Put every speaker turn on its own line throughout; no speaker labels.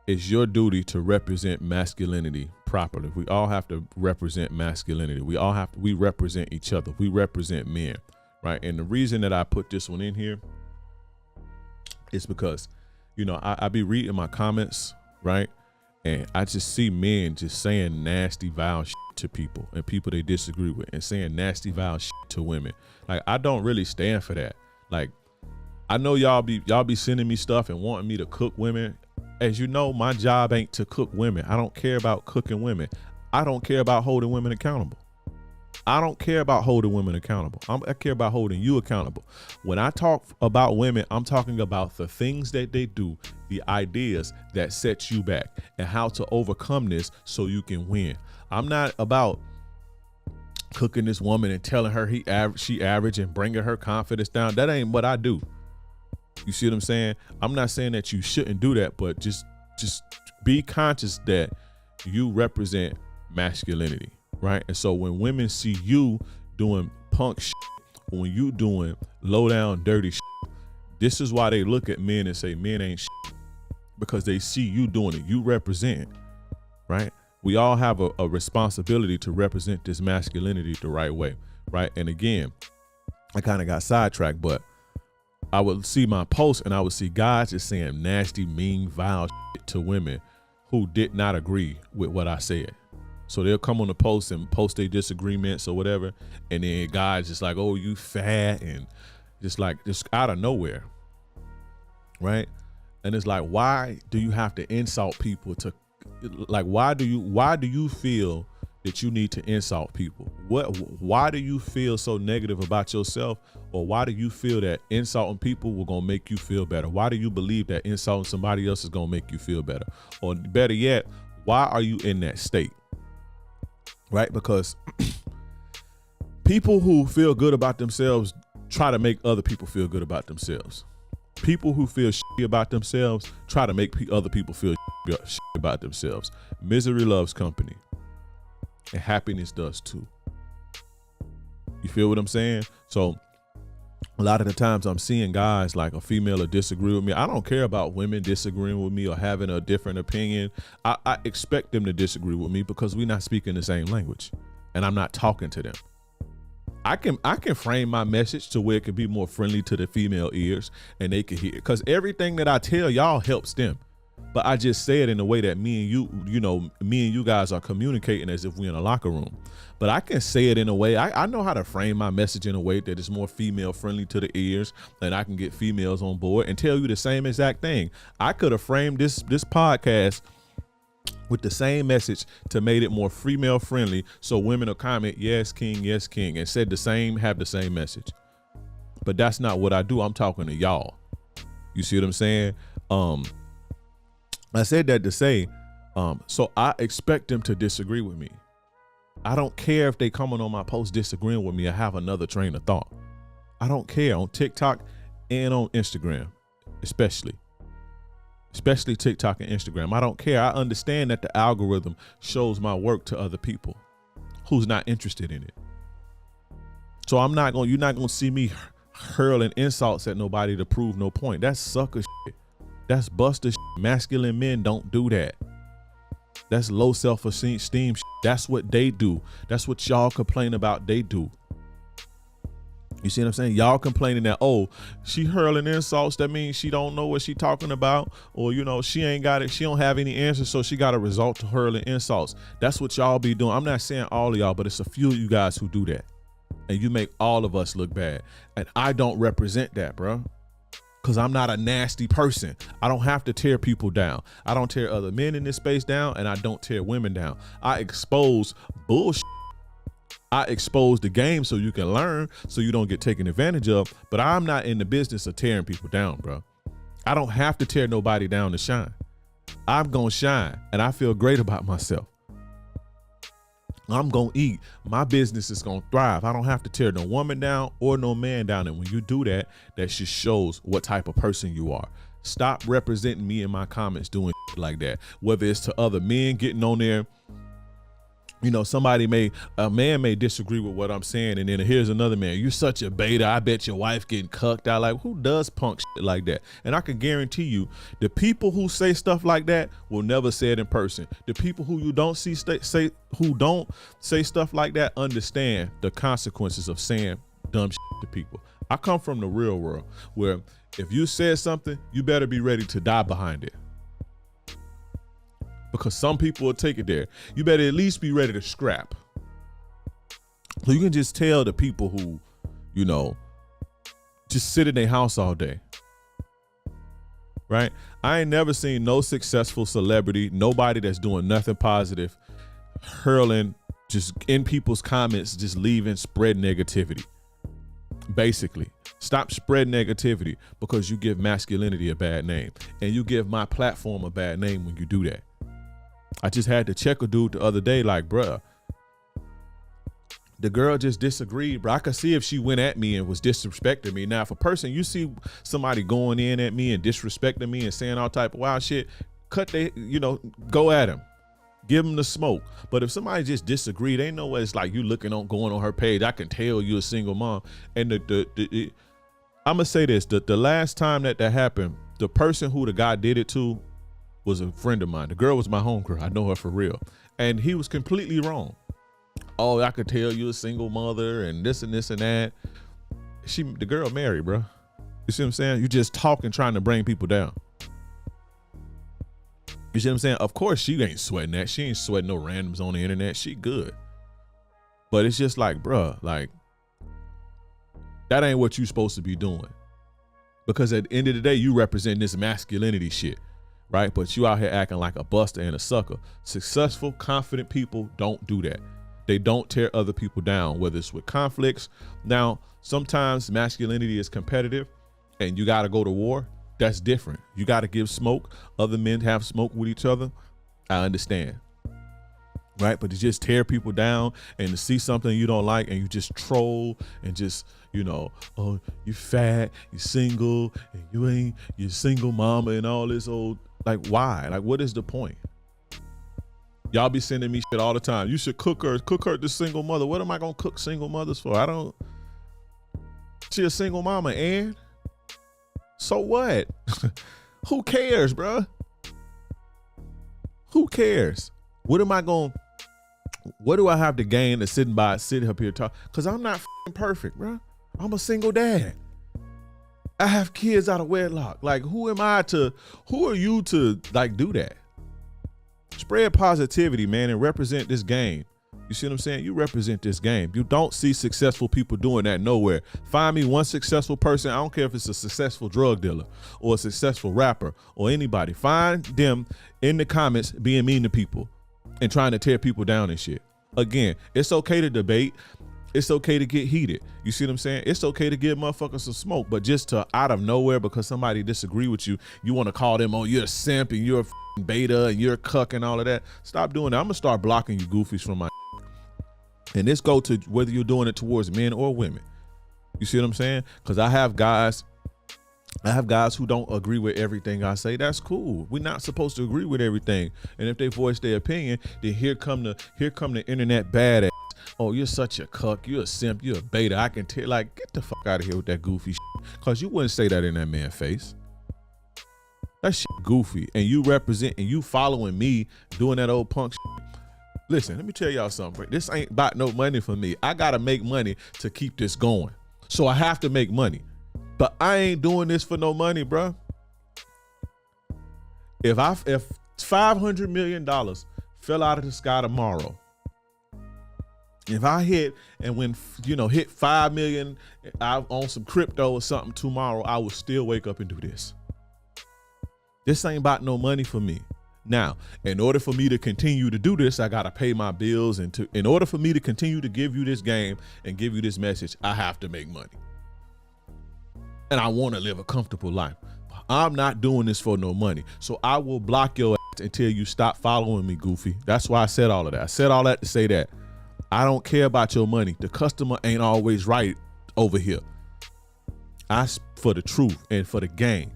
it's your duty to represent masculinity properly. We all have to represent masculinity. We represent each other. We represent men, right? And the reason that I put this one in here is because, I be reading my comments, right? And I just see men just saying nasty, vile shit to people and people they disagree with, and saying nasty, vile shit to women. Like, I don't really stand for that. Like, I know y'all be sending me stuff and wanting me to cook women. As you know, my job ain't to cook women. I don't care about cooking women. I don't care about holding women accountable. I don't care about holding women accountable. I care about holding you accountable. When I talk about women, I'm talking about the things that they do, the ideas that set you back, and how to overcome this so you can win. I'm not about cooking this woman and telling her she average and bringing her confidence down. That ain't what I do. You see what I'm saying? I'm not saying that you shouldn't do that, but just be conscious that you represent masculinity, right? And so when women see you doing punk shit, when you doing low down dirty shit, this is why they look at men and say men ain't shit, because they see you doing it. You represent, right? We all have a responsibility to represent this masculinity the right way, right? And again, I kind of got sidetracked, but I would see my posts and I would see guys just saying nasty, mean, vile shit to women who did not agree with what I said. So they'll come on the post and post their disagreements or whatever, and then guys just like, oh, you fat, and just out of nowhere, right? And it's like, why do you have to insult people to, like, why do you feel that you need to insult people? Why do you feel so negative about yourself? Or why do you feel that insulting people will gonna make you feel better? Why do you believe that insulting somebody else is gonna make you feel better? Or better yet, why are you in that state? Right? Because people who feel good about themselves try to make other people feel good about themselves. People who feel shitty about themselves try to make other people feel shitty about themselves. Misery loves company, and happiness does too. You feel what I'm saying? So a lot of the times I'm seeing guys, like a female will disagree with me. I don't care about women disagreeing with me or having a different opinion. I expect them to disagree with me because we're not speaking the same language and I'm not talking to them. I can frame my message to where it can be more friendly to the female ears and they can hear, because everything that I tell y'all helps them. But I just say it in a way that me and you guys are communicating as if we're in a locker room. But I can say it in a way, I know how to frame my message in a way that is more female friendly to the ears, and I can get females on board and tell you the same exact thing. I could have framed this podcast with the same message to made it more female friendly, so women will comment, yes, king, and said have the same message. But that's not what I do. I'm talking to y'all. You see what I'm saying? I said that to say, so I expect them to disagree with me. I don't care if they coming on my post disagreeing with me. I have another train of thought. I don't care on TikTok and on Instagram, especially TikTok and Instagram. I don't care. I understand that the algorithm shows my work to other people who's not interested in it. So you're not going to see me hurling insults at nobody to prove no point. That's sucker shit. That's buster shit. Masculine men don't do that. That's low self-esteem shit. That's what they do. That's what y'all complain about they do. You see what I'm saying? Y'all complaining that, oh, she hurling insults. That means she don't know what she talking about. Or, she ain't got it. She don't have any answers. So she got a result to hurling insults. That's what y'all be doing. I'm not saying all of y'all, but it's a few of you guys who do that. And you make all of us look bad. And I don't represent that, bro. Because I'm not a nasty person. I don't have to tear people down. I don't tear other men in this space down, and I don't tear women down. I expose bullshit. I expose the game so you can learn, so you don't get taken advantage of. But I'm not in the business of tearing people down, bro. I don't have to tear nobody down to shine. I'm going to shine, and I feel great about myself. I'm going to eat. My business is going to thrive. I don't have to tear no woman down or no man down. And when you do that, that just shows what type of person you are. Stop representing me in my comments doing shit like that. Whether it's to other men getting on there You know, a man may disagree with what I'm saying, and then here's another man, you're such a beta, I bet your wife getting cucked out. Like, who does punk shit like that? And I can guarantee you, the people who say stuff like that will never say it in person. The people who you don't see who don't say stuff like that understand the consequences of saying dumb shit to people. I come from the real world where if you said something, you better be ready to die behind it. Because some people will take it there. You better at least be ready to scrap. So you can just tell the people who, you know, just sit in their house all day. Right? I ain't never seen no successful celebrity, nobody that's doing nothing positive, hurling just in people's comments, just leaving, spread negativity. Basically, stop spreading negativity because you give masculinity a bad name. And you give my platform a bad name when you do that. I just had to check a dude the other day, like, bruh, the girl just disagreed, bro. I could see if she went at me and was disrespecting me. Now, if a person, you see somebody going in at me and disrespecting me and saying all type of wild shit, go at him. Give him the smoke. But if somebody just disagreed, ain't no way it's like you going on her page. I can tell you a single mom. And I'm going to say this, the last time that happened, the person who the guy did it to was a friend of mine. The girl was my homegirl. I know her for real. And he was completely wrong. Oh, I could tell you a single mother and this and this and that. The girl married, bro. You see what I'm saying? You just talking, trying to bring people down. You see what I'm saying? Of course, she ain't sweating that. She ain't sweating no randoms on the internet. She good. But it's just like, bro, like, that ain't what you supposed to be doing. Because at the end of the day, you represent this masculinity shit. Right? But you out here acting like a buster and a sucker. Successful, confident people don't do that. They don't tear other people down, whether it's with conflicts. Now, sometimes masculinity is competitive and you got to go to war. That's different. You got to give smoke. Other men have smoke with each other. I understand. Right? But to just tear people down and to see something you don't like and you just troll and just, oh, you fat, you single, and you're single mama and all this old. Like, why? Like, what is the point? Y'all be sending me shit all the time. You should cook her the single mother. What am I going to cook single mothers for? She a single mama, and so what? Who cares, bro? Who cares? What do I have to gain to sit up here talking? Because I'm not perfect, bro. I'm a single dad. I have kids out of wedlock. Like, who are you to like do that? Spread positivity, man, and represent this game. You see what I'm saying? You represent this game. You don't see successful people doing that nowhere. Find me one successful person. I don't care if it's a successful drug dealer or a successful rapper or anybody. Find them in the comments being mean to people and trying to tear people down and shit. Again, it's okay to debate. It's okay to get heated. You see what I'm saying? It's okay to give motherfuckers some smoke, but just to out of nowhere because somebody disagree with you, you want to call them, oh, you're a simp and you're a beta and you're a cuck and all of that. Stop doing that. I'm gonna start blocking you goofies from my. And this go to whether you're doing it towards men or women. You see what I'm saying? Because I have guys who don't agree with everything I say. That's cool. We're not supposed to agree with everything. And if they voice their opinion, then here come the internet badass. Oh, you're such a cuck. You're a simp. You're a beta. I can tell. Like, get the fuck out of here with that goofy shit. Because you wouldn't say that in that man's face. That shit goofy. And you represent and you following me doing that old punk shit. Listen, let me tell y'all something. This ain't about no money for me. I got to make money to keep this going. So I have to make money. But I ain't doing this for no money, bro. If $500 million fell out of the sky tomorrow, if I hit 5 million on some crypto or something tomorrow, I will still wake up and do this. This ain't about no money for me. Now, in order for me to continue to do this, I got to pay my bills. And in order for me to continue to give you this game and give you this message, I have to make money. And I want to live a comfortable life. I'm not doing this for no money. So I will block your ass until you stop following me, goofy. That's why I said all of that. I said all that to say that I don't care about your money. The customer ain't always right over here. I for the truth and for the game.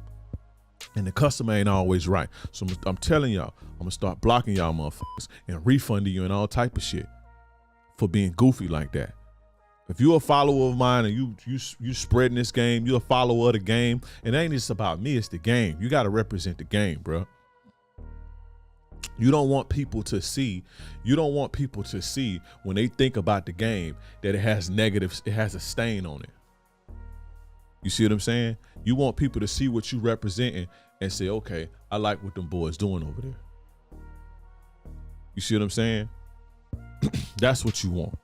And the customer ain't always right. So I'm telling y'all, I'm going to start blocking y'all motherfuckers and refunding you and all type of shit. for being goofy like that. If you're a follower of mine and you spreading this game, you're a follower of the game, and it ain't just about me, it's the game. You got to represent the game, bro. You don't want people to see when they think about the game that it has negatives, it has a stain on it. You see what I'm saying? You want people to see what you representing and say, okay, I like what them boys doing over there. You see what I'm saying? That's what you want.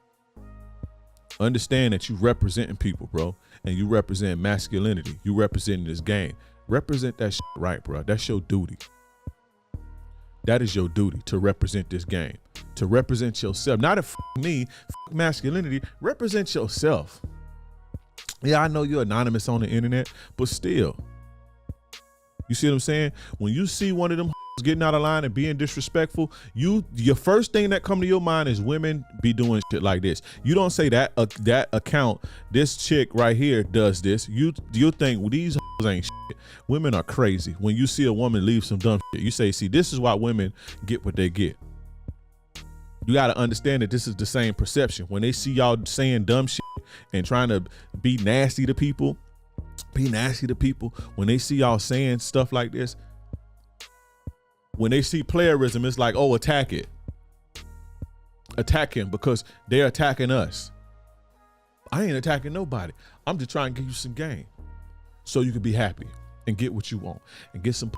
Understand that you representing people, bro, and you represent masculinity. You representing this game. Represent that shit right, bro. That's your duty. That is your duty, to represent this game, to represent yourself. Not a me, masculinity. Represent yourself. Yeah, I know you're anonymous on the internet, but still, you see what I'm saying? When you see one of them getting out of line and being disrespectful, your first thing that come to your mind is women be doing shit like this. You don't say that account, this chick right here does this. You think, well, these ain't shit. Women are crazy. When you see a woman leave some dumb shit, you say, see, this is why women get what they get. You got to understand that this is the same perception. When they see y'all saying dumb shit and trying to be nasty to people, when they see y'all saying stuff like this, when they see playerism, it's like, oh, attack it. Attack him because they're attacking us. I ain't attacking nobody. I'm just trying to give you some game so you can be happy and get what you want and get some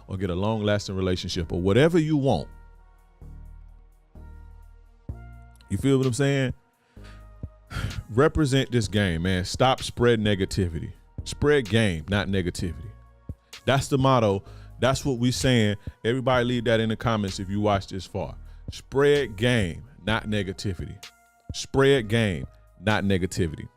or get a long-lasting relationship or whatever you want. You feel what I'm saying? Represent this game, man. Stop spreading negativity. Spread game, not negativity. That's the motto. That's what we saying. Everybody leave that in the comments if you watch this far. Spread game, not negativity. Spread game, not negativity.